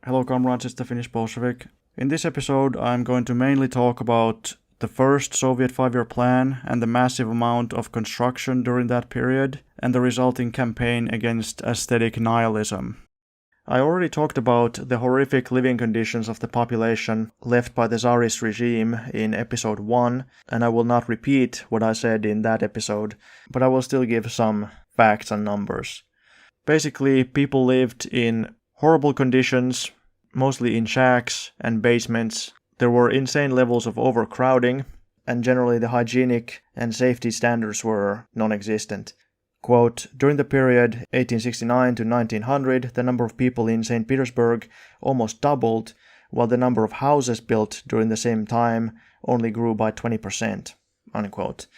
Hello comrades, it's the Finnish Bolshevik. In this episode I'm going to mainly talk about the first Soviet 5-year plan and the massive amount of construction during that period and the resulting campaign against aesthetic nihilism. I already talked about the horrific living conditions of the population left by the Tsarist regime in episode 1, and I will not repeat what I said in that episode, but I will still give some facts and numbers. Basically, people lived in horrible conditions, mostly in shacks and basements. There were insane levels of overcrowding, and generally the hygienic and safety standards were non-existent. Quote, during the period 1869 to 1900, the number of people in St. Petersburg almost doubled, while the number of houses built during the same time only grew by 20%, unquote.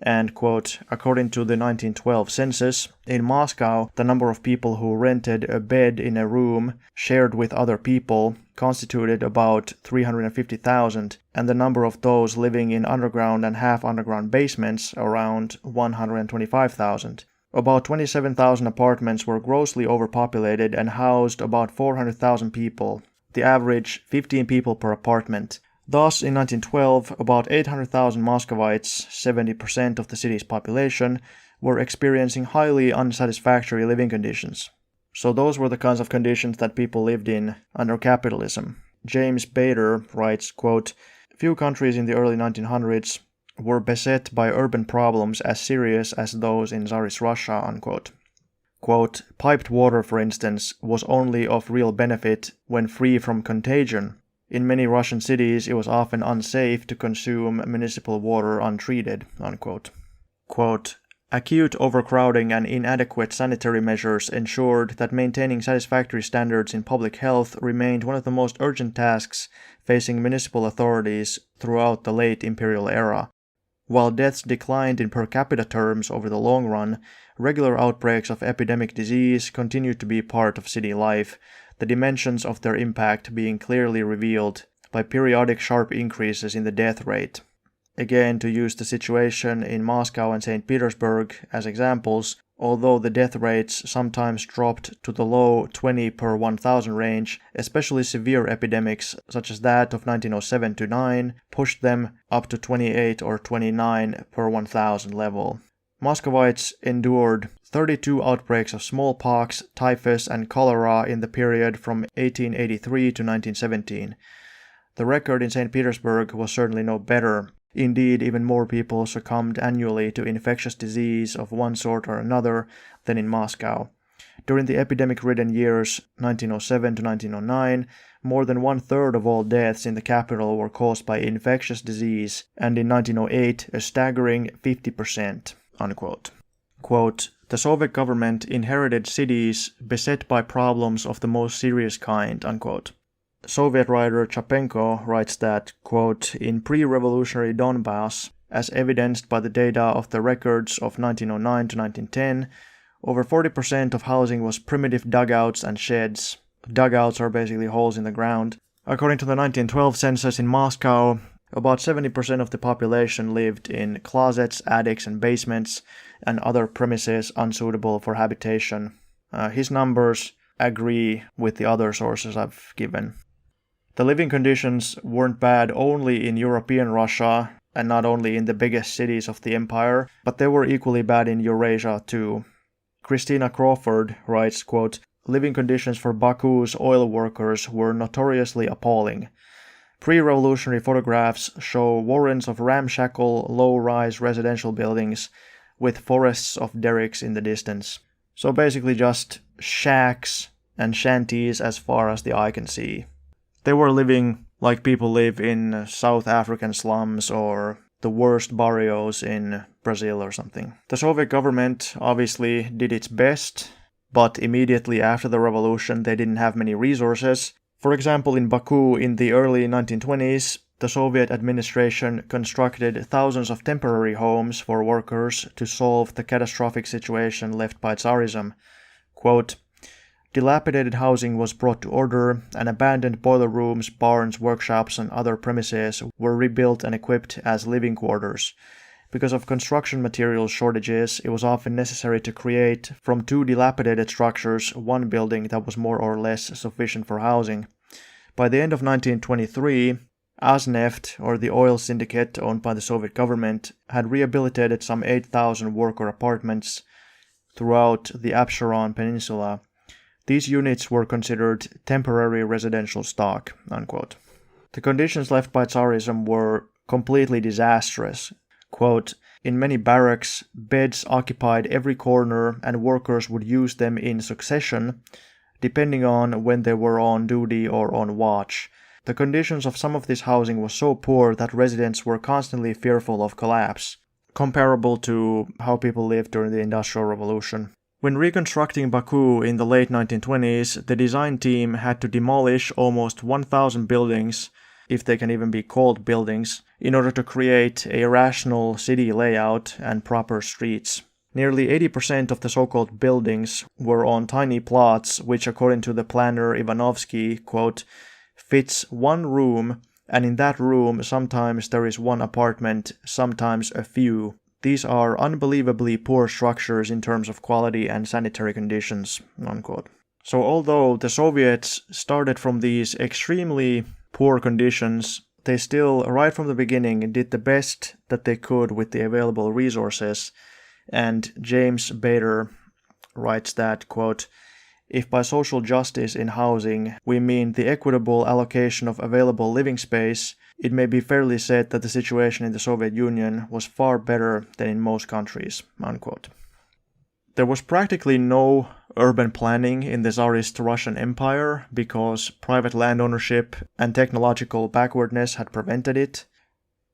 And, quote, according to the 1912 census, in Moscow, the number of people who rented a bed in a room shared with other people constituted about 350,000, and the number of those living in underground and half-underground basements around 125,000. About 27,000 apartments were grossly overpopulated and housed about 400,000 people, the average 15 people per apartment. Thus, in 1912, about 800,000 Muscovites, 70% of the city's population, were experiencing highly unsatisfactory living conditions. So those were the kinds of conditions that people lived in under capitalism. James Bader writes, quote, few countries in the early 1900s were beset by urban problems as serious as those in Tsarist Russia, unquote. Quote, piped water, for instance, was only of real benefit when free from contagion. In many Russian cities, it was often unsafe to consume municipal water untreated, unquote. Quote, acute overcrowding and inadequate sanitary measures ensured that maintaining satisfactory standards in public health remained one of the most urgent tasks facing municipal authorities throughout the late imperial era. While deaths declined in per capita terms over the long run, regular outbreaks of epidemic disease continued to be part of city life, the dimensions of their impact being clearly revealed by periodic sharp increases in the death rate. Again, to use the situation in Moscow and St. Petersburg as examples, although the death rates sometimes dropped to the low 20 per 1,000 range, especially severe epidemics such as that of 1907-9 pushed them up to 28 or 29 per 1,000 level. Muscovites endured 32 outbreaks of smallpox, typhus, and cholera in the period from 1883 to 1917. The record in St. Petersburg was certainly no better. Indeed, even more people succumbed annually to infectious disease of one sort or another than in Moscow. During the epidemic-ridden years 1907 to 1909, more than one-third of all deaths in the capital were caused by infectious disease, and in 1908 a staggering 50%. Unquote. Quote, the Soviet government inherited cities beset by problems of the most serious kind, unquote. Soviet writer Tsapенко writes that, quote, in pre-revolutionary Donbass, as evidenced by the data of the records of 1909 to 1910, over 40% of housing was primitive dugouts and sheds. Dugouts are basically holes in the ground. According to the 1912 census in Moscow, about 70% of the population lived in closets, attics, and basements, and other premises unsuitable for habitation. His numbers agree with the other sources I've given. The living conditions weren't bad only in European Russia, and not only in the biggest cities of the empire, but they were equally bad in Eurasia too. Christina Crawford writes, quote, living conditions for Baku's oil workers were notoriously appalling. Pre-revolutionary photographs show warrens of ramshackle, low-rise residential buildings with forests of derricks in the distance. So basically just shacks and shanties as far as the eye can see. They were living like people live in South African slums or the worst barrios in Brazil or something. The Soviet government obviously did its best, but immediately after the revolution they didn't have many resources. For example, in Baku in the early 1920s, the Soviet administration constructed thousands of temporary homes for workers to solve the catastrophic situation left by Tsarism. Quote, dilapidated housing was brought to order, and abandoned boiler rooms, barns, workshops, and other premises were rebuilt and equipped as living quarters. Because of construction material shortages, it was often necessary to create from two dilapidated structures one building that was more or less sufficient for housing. By the end of 1923, Asneft, or the oil syndicate owned by the Soviet government, had rehabilitated some 8,000 worker apartments throughout the Absheron Peninsula. These units were considered temporary residential stock, unquote. The conditions left by Tsarism were completely disastrous. Quote, in many barracks, beds occupied every corner and workers would use them in succession, depending on when they were on duty or on watch. The conditions of some of this housing was so poor that residents were constantly fearful of collapse, comparable to how people lived during the Industrial Revolution. When reconstructing Baku in the late 1920s, the design team had to demolish almost 1,000 buildings, if they can even be called buildings, in order to create a rational city layout and proper streets. Nearly 80% of the so-called buildings were on tiny plots, which according to the planner Ivanovsky, quote, fits one room, and in that room sometimes there is one apartment, sometimes a few. These are unbelievably poor structures in terms of quality and sanitary conditions, unquote. So although the Soviets started from these extremely poor conditions, they still, right from the beginning, did the best that they could with the available resources. And James Bader writes that, quote, if by social justice in housing we mean the equitable allocation of available living space, it may be fairly said that the situation in the Soviet Union was far better than in most countries, unquote. There was practically no urban planning in the Tsarist Russian Empire because private land ownership and technological backwardness had prevented it.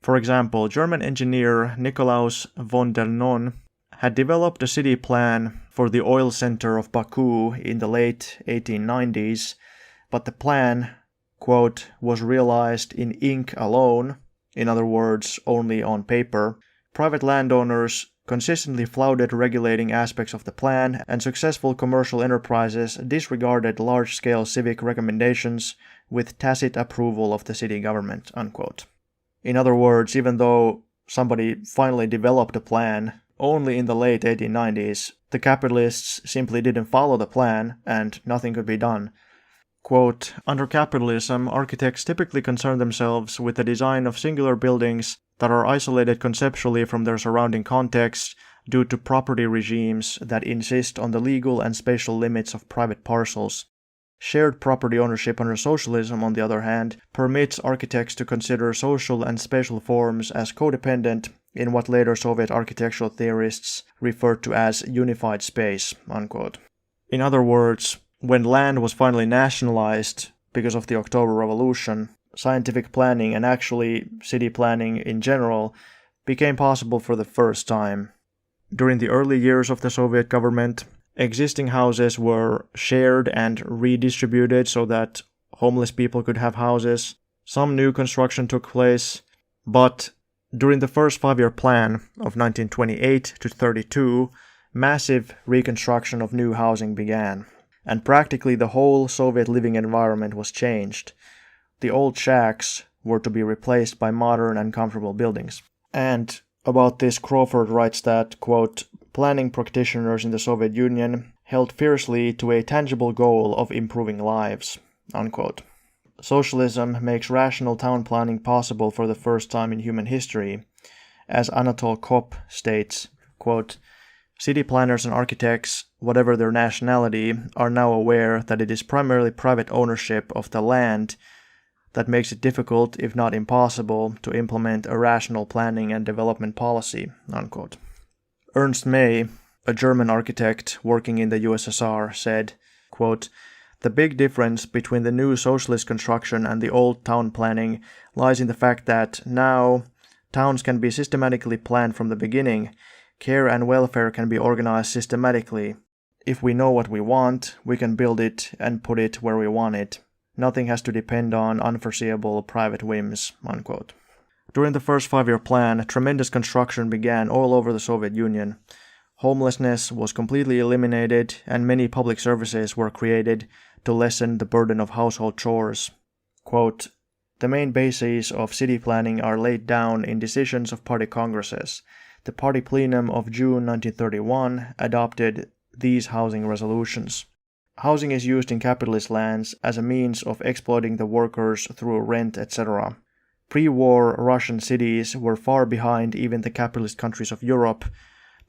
For example, German engineer Nikolaus von der Non had developed a city plan for the oil center of Baku in the late 1890s, but the plan, quote, was realized in ink alone, in other words, only on paper. Private landowners consistently flouted regulating aspects of the plan, and successful commercial enterprises disregarded large-scale civic recommendations with tacit approval of the city government, unquote. In other words, even though somebody finally developed a plan only in the late 1890s, the capitalists simply didn't follow the plan, and nothing could be done. Quote, under capitalism, architects typically concern themselves with the design of singular buildings that are isolated conceptually from their surrounding context due to property regimes that insist on the legal and spatial limits of private parcels. Shared property ownership under socialism, on the other hand, permits architects to consider social and spatial forms as codependent in what later Soviet architectural theorists referred to as unified space, unquote. In other words, when land was finally nationalized because of the October Revolution, scientific planning and actually city planning in general became possible for the first time. During the early years of the Soviet government, existing houses were shared and redistributed so that homeless people could have houses. Some new construction took place, but during the first five-year plan of 1928 to 32, massive reconstruction of new housing began, and practically the whole Soviet living environment was changed. The old shacks were to be replaced by modern and comfortable buildings. And about this, Crawford writes that, quote, planning practitioners in the Soviet Union held fiercely to a tangible goal of improving lives, unquote. Socialism makes rational town planning possible for the first time in human history. As Anatole Kopp states, quote, city planners and architects, whatever their nationality, are now aware that it is primarily private ownership of the land that makes it difficult, if not impossible, to implement a rational planning and development policy, unquote. Ernst May, a German architect working in the USSR, said, quote, the big difference between the new socialist construction and the old town planning lies in the fact that now towns can be systematically planned from the beginning. Care and welfare can be organized systematically. If we know what we want, we can build it and put it where we want it. Nothing has to depend on unforeseeable private whims, unquote. During the first five-year plan, tremendous construction began all over the Soviet Union. Homelessness was completely eliminated, and many public services were created to lessen the burden of household chores. Quote, the main bases of city planning are laid down in decisions of party congresses. The party plenum of June 1931 adopted these housing resolutions. Housing is used in capitalist lands as a means of exploiting the workers through rent, etc. Pre-war Russian cities were far behind even the capitalist countries of Europe.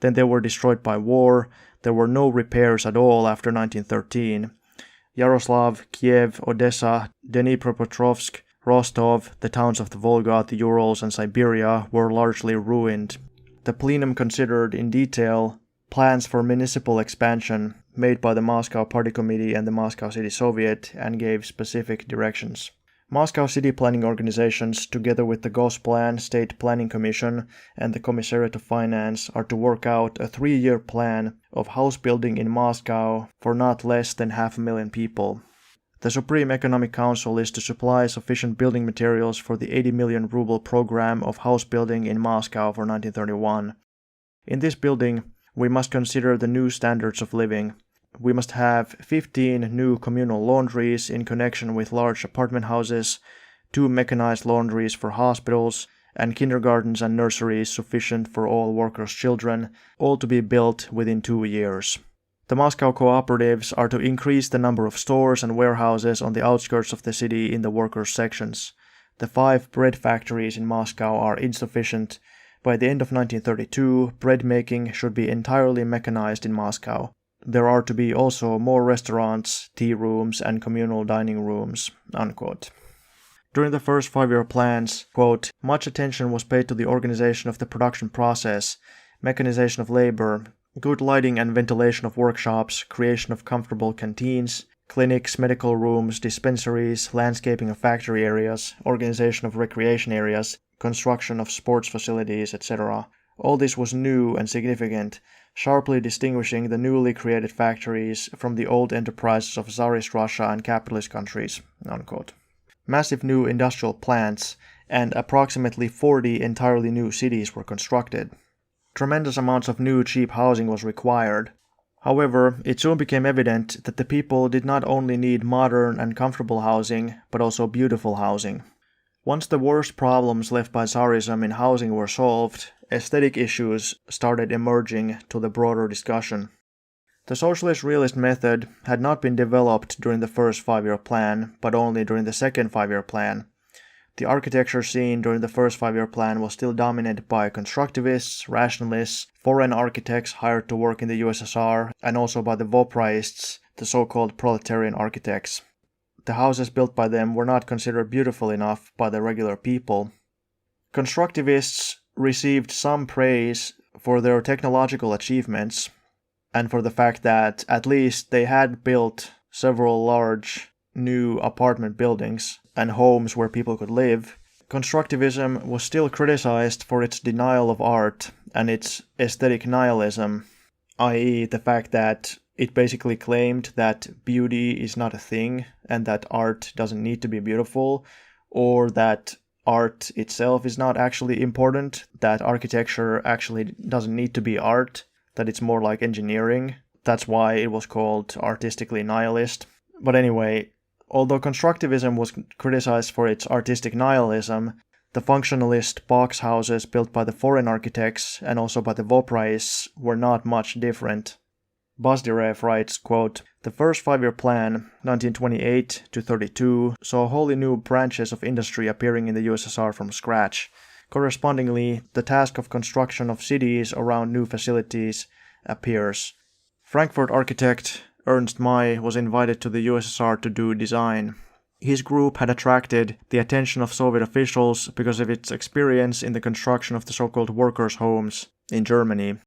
Then they were destroyed by war. There were no repairs at all after 1913. Yaroslav, Kiev, Odessa, Dnipropetrovsk, Rostov, the towns of the Volga, the Urals, and Siberia were largely ruined. The plenum considered in detail plans for municipal expansion made by the Moscow Party Committee and the Moscow City Soviet and gave specific directions. Moscow city planning organizations, together with the Gosplan, State Planning Commission, and the Commissariat of Finance, are to work out a 3-year plan of house building in Moscow for not less than 500,000 people. The Supreme Economic Council is to supply sufficient building materials for the 80 million ruble program of house building in Moscow for 1931. In this building, we must consider the new standards of living. We must have 15 new communal laundries in connection with large apartment houses, 2 mechanized laundries for hospitals, and kindergartens and nurseries sufficient for all workers' children, all to be built within 2 years. The Moscow cooperatives are to increase the number of stores and warehouses on the outskirts of the city in the workers' sections. The 5 bread factories in Moscow are insufficient. By the end of 1932, bread making should be entirely mechanized in Moscow. There are to be also more restaurants, tea rooms, and communal dining rooms." Unquote. During the first 5-year plans, quote, "much attention was paid to the organization of the production process, mechanization of labor, good lighting and ventilation of workshops, creation of comfortable canteens, clinics, medical rooms, dispensaries, landscaping of factory areas, organization of recreation areas, construction of sports facilities, etc. All this was new and significant, sharply distinguishing the newly created factories from the old enterprises of Tsarist Russia and capitalist countries." Unquote. Massive new industrial plants and approximately 40 entirely new cities were constructed. Tremendous amounts of new cheap housing was required. However, it soon became evident that the people did not only need modern and comfortable housing, but also beautiful housing. Once the worst problems left by Tsarism in housing were solved, aesthetic issues started emerging to the broader discussion. The socialist realist method had not been developed during the first 5-year plan, but only during the second 5-year plan. The architecture scene during the first 5-year plan was still dominated by constructivists, rationalists, foreign architects hired to work in the USSR, and also by the Vopraists, the so-called proletarian architects. The houses built by them were not considered beautiful enough by the regular people. Constructivists received some praise for their technological achievements, and for the fact that at least they had built several large new apartment buildings and homes where people could live. Constructivism was still criticized for its denial of art and its aesthetic nihilism, i.e. the fact that it basically claimed that beauty is not a thing and that art doesn't need to be beautiful, or that art itself is not actually important, that architecture actually doesn't need to be art, that it's more like engineering. That's why it was called artistically nihilist. But anyway, although constructivism was criticized for its artistic nihilism, the functionalist box houses built by the foreign architects and also by the Vopraists were not much different. Bazdirev writes, quote, "The first 5-year plan, 1928 to 32, saw wholly new branches of industry appearing in the USSR from scratch. Correspondingly, the task of construction of cities around new facilities appears. Frankfurt architect Ernst May was invited to the USSR to do design. His group had attracted the attention of Soviet officials because of its experience in the construction of the so-called workers' homes in Germany.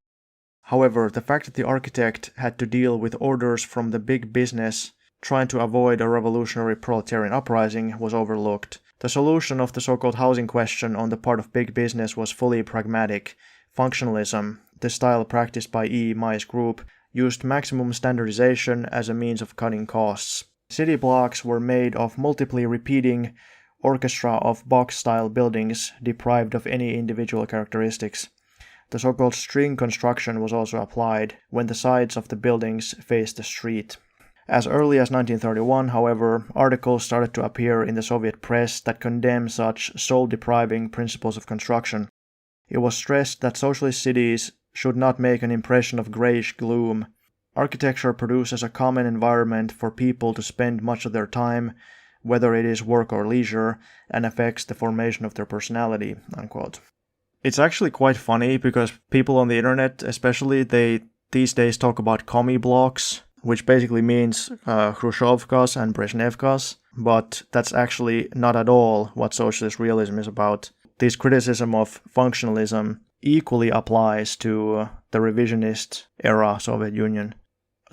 However, the fact that the architect had to deal with orders from the big business trying to avoid a revolutionary proletarian uprising was overlooked. The solution of the so-called housing question on the part of big business was fully pragmatic. Functionalism, the style practiced by E. May's group, used maximum standardization as a means of cutting costs. City blocks were made of multiply repeating orchestra of box-style buildings deprived of any individual characteristics. The so-called string construction was also applied when the sides of the buildings faced the street. As early as 1931, however, articles started to appear in the Soviet press that condemned such soul-depriving principles of construction. it was stressed that socialist cities should not make an impression of grayish gloom. Architecture produces a common environment for people to spend much of their time, whether it is work or leisure, and affects the formation of their personality, unquote. It's actually quite funny because people on the internet, especially, they these days talk about commie blocks, which basically means Khrushchevkas and Brezhnevkas, but that's actually not at all what socialist realism is about. This criticism of functionalism equally applies to the revisionist era Soviet Union.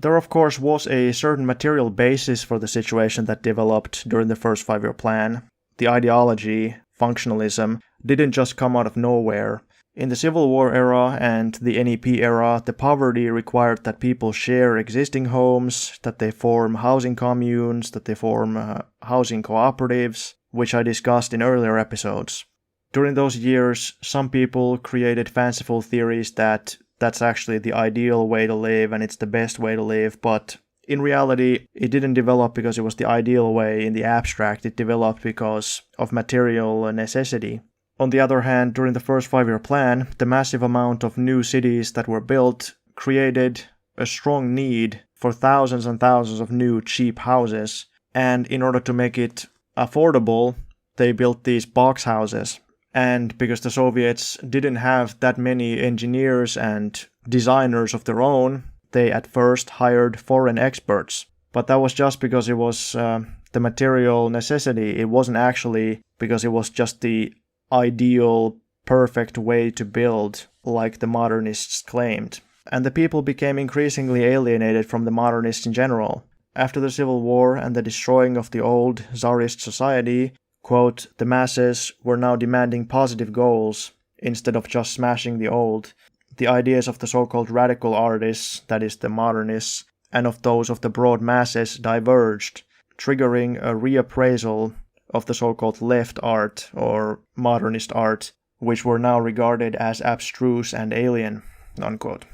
There, of course, was a certain material basis for the situation that developed during the first five-year plan. The ideology, functionalism, didn't just come out of nowhere. In the Civil War era and the NEP era, the poverty required that people share existing homes, that they form housing communes, that they form housing cooperatives, which I discussed in earlier episodes. During those years, some people created fanciful theories that that's actually the ideal way to live and it's the best way to live, but in reality, it didn't develop because it was the ideal way in the abstract, it developed because of material necessity. On the other hand, during the first five-year plan, the massive amount of new cities that were built created a strong need for thousands and thousands of new cheap houses, and in order to make it affordable, they built these box houses. And because the Soviets didn't have that many engineers and designers of their own, they at first hired foreign experts. But that was just because it was the material necessity. It wasn't actually because it was just the ideal, perfect way to build, like the modernists claimed. And the people became increasingly alienated from the modernists in general. After the Civil War and the destroying of the old Tsarist society, quote, the masses were now demanding positive goals instead of just smashing the old. The ideas of the so-called radical artists, that is the modernists, and of those of the broad masses diverged, triggering a reappraisal of the so-called left art or modernist art, which were now regarded as abstruse and alien, unquote.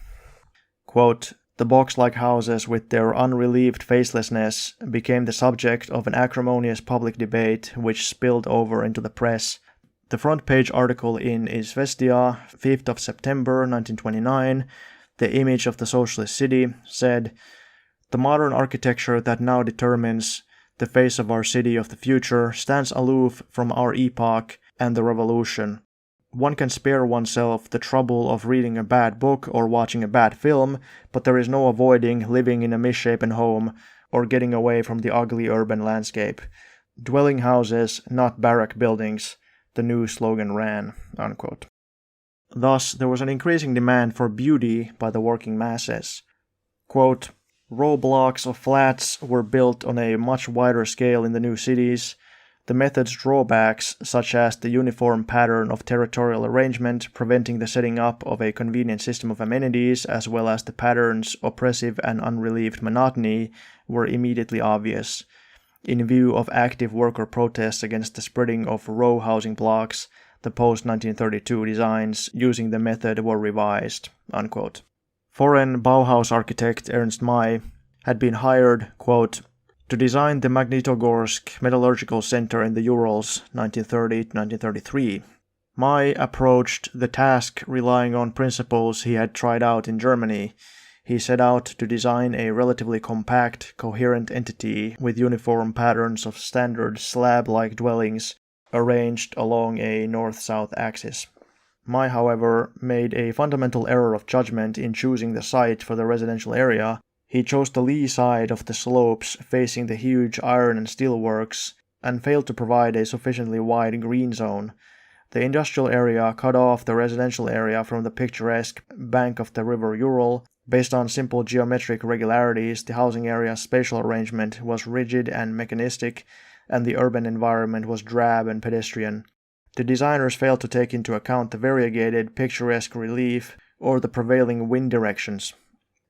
Quote, the box-like houses with their unrelieved facelessness became the subject of an acrimonious public debate which spilled over into the press. The front-page article in Izvestia, 5th of September 1929, The Image of the Socialist City, said, the modern architecture that now determines the face of our city of the future stands aloof from our epoch and the revolution. One can spare oneself the trouble of reading a bad book or watching a bad film, but there is no avoiding living in a misshapen home or getting away from the ugly urban landscape. Dwelling houses, not barrack buildings, the new slogan ran, unquote. Thus, there was an increasing demand for beauty by the working masses. Quote, row blocks of flats were built on a much wider scale in the new cities. The method's drawbacks, such as the uniform pattern of territorial arrangement preventing the setting up of a convenient system of amenities, as well as the pattern's oppressive and unrelieved monotony, were immediately obvious. In view of active worker protests against the spreading of row housing blocks, the post-1932 designs using the method were revised, unquote. Foreign Bauhaus architect Ernst May had been hired, quote, to design the Magnitogorsk Metallurgical Center in the Urals 1930-1933. May approached the task relying on principles he had tried out in Germany. He set out to design a relatively compact, coherent entity with uniform patterns of standard slab-like dwellings arranged along a north-south axis. May, however, made a fundamental error of judgment in choosing the site for the residential area. He chose the lee side of the slopes facing the huge iron and steel works and failed to provide a sufficiently wide green zone. The industrial area cut off the residential area from the picturesque bank of the river Ural. Based on simple geometric regularities, the housing area's spatial arrangement was rigid and mechanistic, and the urban environment was drab and pedestrian. The designers failed to take into account the variegated, picturesque relief or the prevailing wind directions.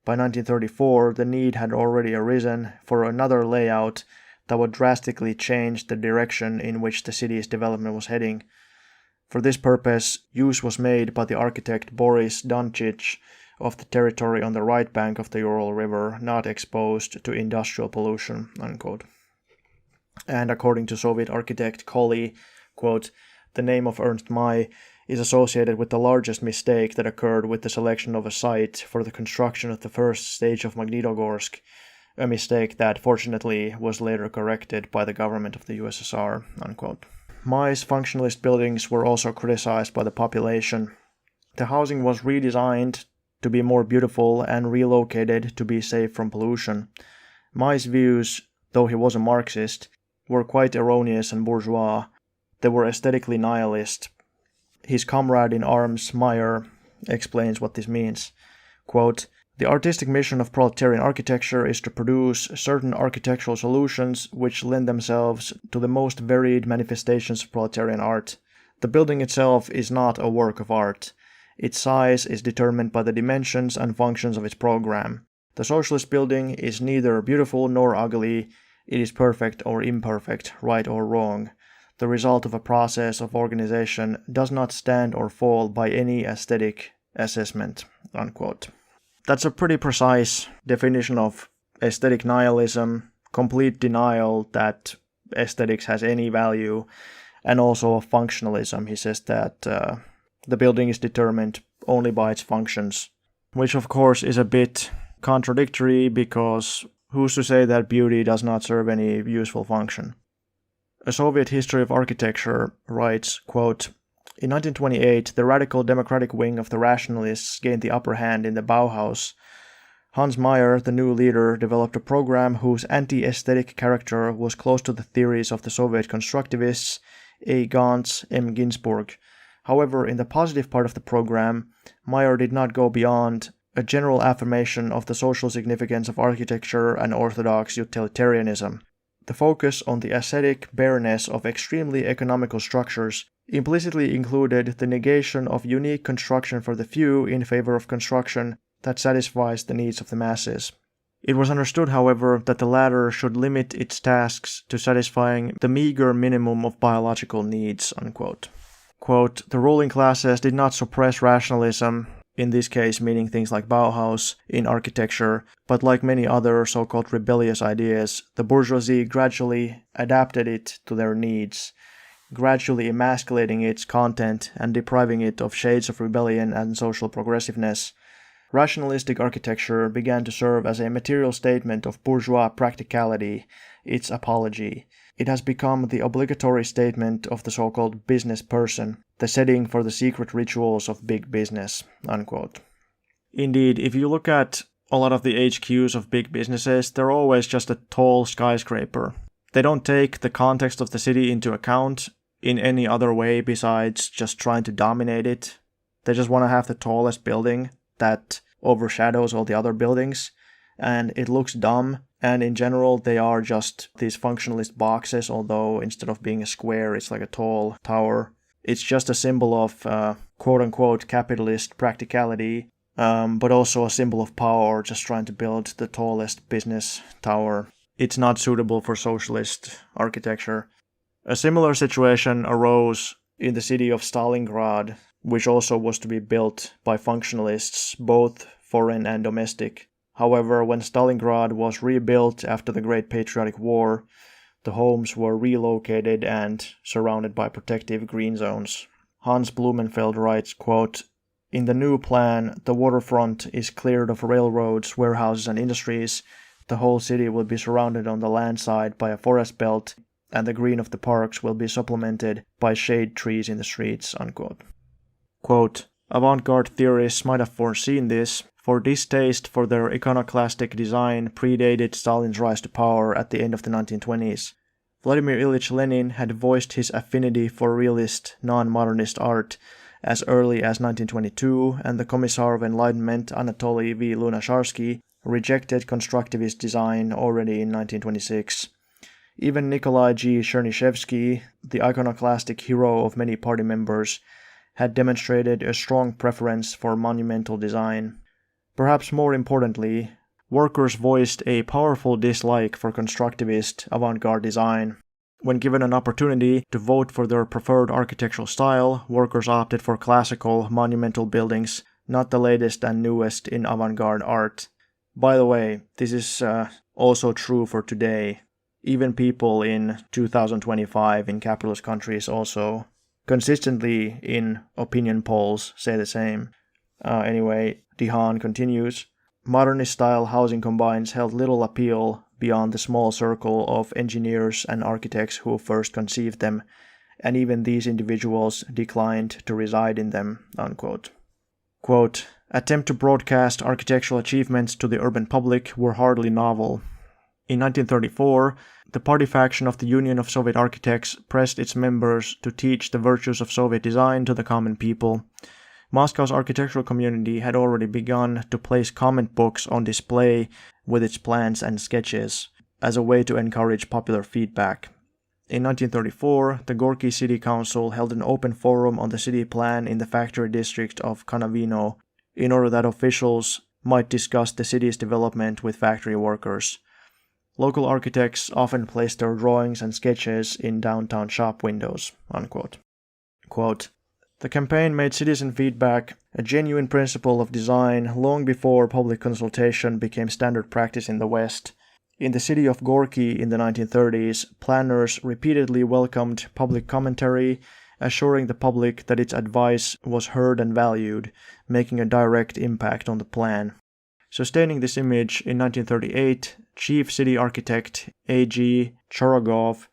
By 1934, the need had already arisen for another layout that would drastically change the direction in which the city's development was heading. For this purpose, use was made by the architect Boris Donchich of the territory on the right bank of the Ural River, not exposed to industrial pollution, unquote. And according to Soviet architect Kolli, quote, the name of Ernst May is associated with the largest mistake that occurred with the selection of a site for the construction of the first stage of Magnitogorsk, a mistake that fortunately was later corrected by the government of the USSR, unquote. Mai's functionalist buildings were also criticized by the population. The housing was redesigned to be more beautiful and relocated to be safe from pollution. Mai's views, though he was a Marxist, were quite erroneous and bourgeois. They were aesthetically nihilist. His comrade in arms, Meyer, explains what this means. Quote, "The artistic mission of proletarian architecture is to produce certain architectural solutions which lend themselves to the most varied manifestations of proletarian art. The building itself is not a work of art. Its size is determined by the dimensions and functions of its program. The socialist building is neither beautiful nor ugly. It is perfect or imperfect, right or wrong. The result of a process of organization does not stand or fall by any aesthetic assessment," unquote. That's a pretty precise definition of aesthetic nihilism, complete denial that aesthetics has any value, and also of functionalism. He says that the building is determined only by its functions, which of course is a bit contradictory because who's to say that beauty does not serve any useful function? A Soviet History of Architecture writes, quote, "In 1928, the radical democratic wing of the rationalists gained the upper hand in the Bauhaus. Hans Meyer, the new leader, developed a program whose anti-aesthetic character was close to the theories of the Soviet constructivists A. Gantz, M. Ginsburg. However, in the positive part of the program, Meyer did not go beyond a general affirmation of the social significance of architecture and orthodox utilitarianism. The focus on the ascetic bareness of extremely economical structures implicitly included the negation of unique construction for the few in favor of construction that satisfies the needs of the masses. It was understood, however, that the latter should limit its tasks to satisfying the meager minimum of biological needs," unquote. Quote, "The ruling classes did not suppress rationalism, in this case meaning things like Bauhaus, in architecture, but like many other so-called rebellious ideas, the bourgeoisie gradually adapted it to their needs, gradually emasculating its content and depriving it of shades of rebellion and social progressiveness. Rationalistic architecture began to serve as a material statement of bourgeois practicality, its apology. It has become the obligatory statement of the so-called business person, the setting for the secret rituals of big business," unquote. Indeed, if you look at a lot of the HQs of big businesses, they're always just a tall skyscraper. They don't take the context of the city into account in any other way besides just trying to dominate it. They just want to have the tallest building that overshadows all the other buildings, and it looks dumb. And in general, they are just these functionalist boxes, although instead of being a square, it's like a tall tower. It's just a symbol of quote-unquote capitalist practicality, but also a symbol of power, just trying to build the tallest business tower. It's not suitable for socialist architecture. A similar situation arose in the city of Stalingrad, which also was to be built by functionalists, both foreign and domestic. However, when Stalingrad was rebuilt after the Great Patriotic War, the homes were relocated and surrounded by protective green zones. Hans Blumenfeld writes, quote, "In the new plan, the waterfront is cleared of railroads, warehouses, and industries. The whole city will be surrounded on the land side by a forest belt, and the green of the parks will be supplemented by shade trees in the streets," unquote. Quote, "Avant-garde theorists might have foreseen this, for distaste for their iconoclastic design predated Stalin's rise to power at the end of the 1920s. Vladimir Ilyich Lenin had voiced his affinity for realist, non-modernist art as early as 1922, and the Commissar of Enlightenment Anatoly V. Lunacharsky rejected constructivist design already in 1926. Even Nikolai G. Chernyshevsky, the iconoclastic hero of many party members, had demonstrated a strong preference for monumental design. Perhaps more importantly, workers voiced a powerful dislike for constructivist avant-garde design. When given an opportunity to vote for their preferred architectural style, workers opted for classical, monumental buildings, not the latest and newest in avant-garde art. By the way, this is also true for today. Even people in 2025 in capitalist countries also consistently in opinion polls say the same. Anyway, Dehaan continues, modernist-style housing combines held little appeal beyond the small circle of engineers and architects who first conceived them, and even these individuals declined to reside in them, unquote. Quote, attempt to broadcast architectural achievements to the urban public were hardly novel. In 1934, the party faction of the Union of Soviet Architects pressed its members to teach the virtues of Soviet design to the common people. Moscow's architectural community had already begun to place comment books on display with its plans and sketches as a way to encourage popular feedback. In 1934, the Gorky City Council held an open forum on the city plan in the factory district of Kanavino in order that officials might discuss the city's development with factory workers. Local architects often placed their drawings and sketches in downtown shop windows, unquote. Quote, the campaign made citizen feedback a genuine principle of design long before public consultation became standard practice in the West. In the city of Gorky in the 1930s, planners repeatedly welcomed public commentary, assuring the public that its advice was heard and valued, making a direct impact on the plan. Sustaining this image, in 1938, chief city architect A.G. Chorogov,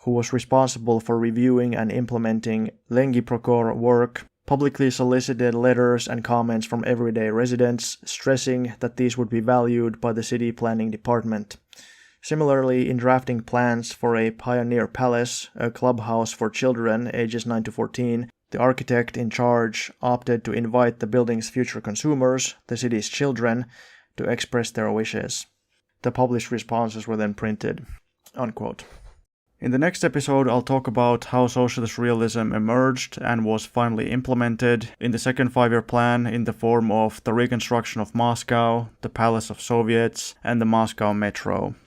who was responsible for reviewing and implementing Lengi Prokhor work, publicly solicited letters and comments from everyday residents, stressing that these would be valued by the city planning department. Similarly, in drafting plans for a Pioneer Palace, a clubhouse for children ages 9 to 14, the architect in charge opted to invite the building's future consumers, the city's children, to express their wishes. The published responses were then printed, unquote. In the next episode, I'll talk about how socialist realism emerged and was finally implemented in the second five-year plan in the form of the reconstruction of Moscow, the Palace of Soviets, and the Moscow Metro.